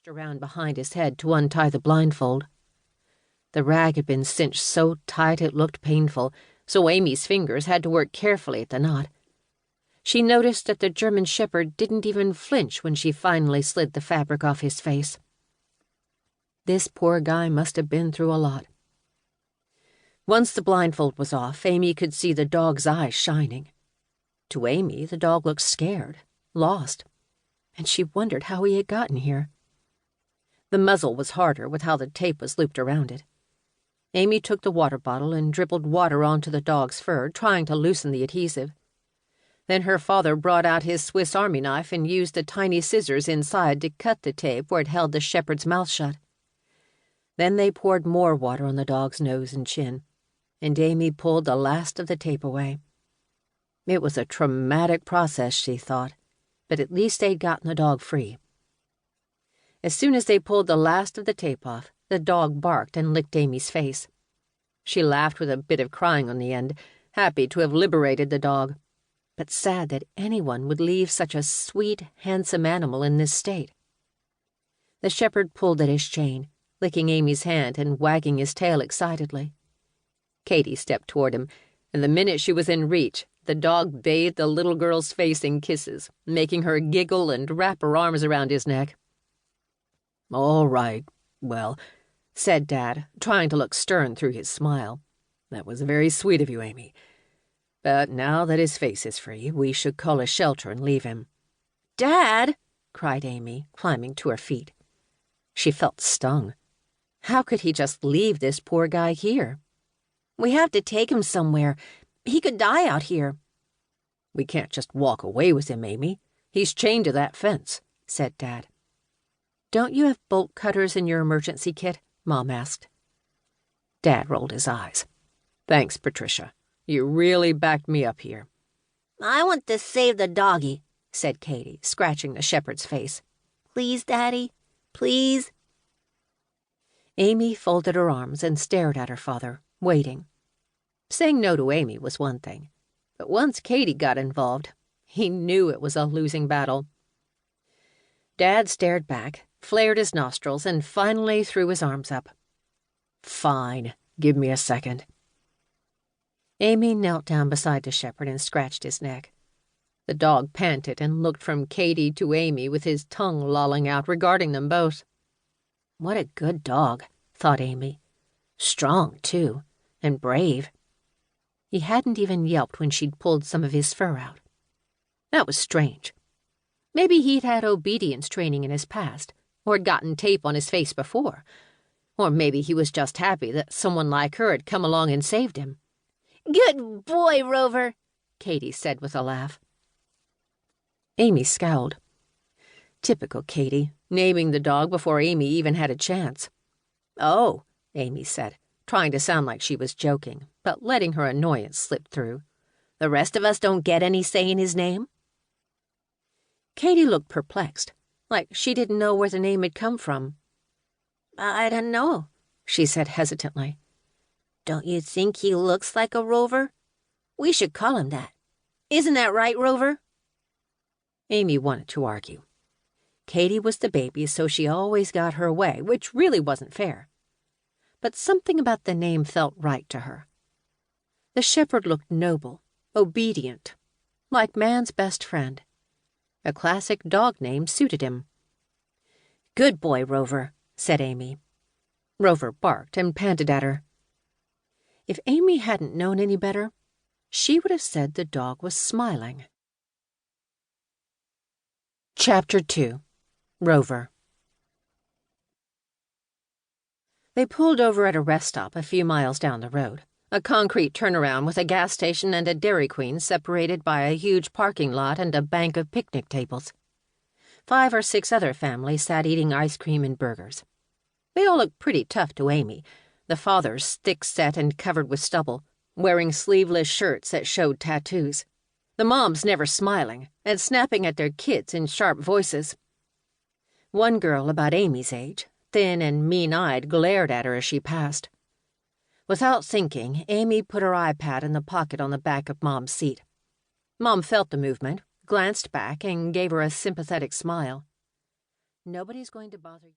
reached around behind his head to untie the blindfold. The rag had been cinched so tight it looked painful, so Amy's fingers had to work carefully at the knot. She noticed that the German shepherd didn't even flinch when she finally slid the fabric off his face. This poor guy must have been through a lot. Once the blindfold was off, Amy could see the dog's eyes shining. To Amy, the dog looked scared, lost, and she wondered how he had gotten here. The muzzle was harder with how the tape was looped around it. Amy took the water bottle and dribbled water onto the dog's fur, trying to loosen the adhesive. Then her father brought out his Swiss Army knife and used the tiny scissors inside to cut the tape where it held the shepherd's mouth shut. Then they poured more water on the dog's nose and chin, and Amy pulled the last of the tape away. It was a traumatic process, she thought, but at least they'd gotten the dog free. As soon as they pulled the last of the tape off, the dog barked and licked Amy's face. She laughed with a bit of crying on the end, happy to have liberated the dog, but sad that anyone would leave such a sweet, handsome animal in this state. The shepherd pulled at his chain, licking Amy's hand and wagging his tail excitedly. Katie stepped toward him, and the minute she was in reach, the dog bathed the little girl's face in kisses, making her giggle and wrap her arms around his neck. "All right, well," said Dad, trying to look stern through his smile. "That was very sweet of you, Amy. But now that his face is free, we should call a shelter and leave him." "Dad!" cried Amy, climbing to her feet. She felt stung. How could he just leave this poor guy here? "We have to take him somewhere. He could die out here." "We can't just walk away with him, Amy. He's chained to that fence," said Dad. "Don't you have bolt cutters in your emergency kit?" Mom asked. Dad rolled his eyes. "Thanks, Patricia. You really backed me up here." "I want to save the doggy," said Katie, scratching the shepherd's face. "Please, Daddy, please." Amy folded her arms and stared at her father, waiting. Saying no to Amy was one thing, but once Katie got involved, he knew it was a losing battle. Dad stared back, flared his nostrils, and finally threw his arms up. "Fine. Give me a second." Amy knelt down beside the shepherd and scratched his neck. The dog panted and looked from Katie to Amy with his tongue lolling out, regarding them both. What a good dog, thought Amy. Strong, too, and brave. He hadn't even yelped when she'd pulled some of his fur out. That was strange. Maybe he'd had obedience training in his past, or had gotten tape on his face before. Or maybe he was just happy that someone like her had come along and saved him. "Good boy, Rover," Katie said with a laugh. Amy scowled. Typical Katie, naming the dog before Amy even had a chance. "Oh," Amy said, trying to sound like she was joking, but letting her annoyance slip through. "The rest of us don't get any say in his name?" Katie looked perplexed, like she didn't know where the name had come from. "I don't know," she said hesitantly. "Don't you think he looks like a Rover? We should call him that. Isn't that right, Rover?" Amy wanted to argue. Katie was the baby, so she always got her way, which really wasn't fair. But something about the name felt right to her. The shepherd looked noble, obedient, like man's best friend. A classic dog name suited him. "Good boy, Rover," said Amy. Rover barked and panted at her. If Amy hadn't known any better, she would have said the dog was smiling. Chapter 2. Rover. They pulled over at a rest stop a few miles down the road, a concrete turnaround with a gas station and a Dairy Queen separated by a huge parking lot and a bank of picnic tables. 5 or 6 other families sat eating ice cream and burgers. They all looked pretty tough to Amy, the fathers thick-set and covered with stubble, wearing sleeveless shirts that showed tattoos. The moms never smiling and snapping at their kids in sharp voices. One girl about Amy's age, thin and mean-eyed, glared at her as she passed. Without thinking, Amy put her iPad in the pocket on the back of Mom's seat. Mom felt the movement, glanced back, and gave her a sympathetic smile. "Nobody's going to bother you."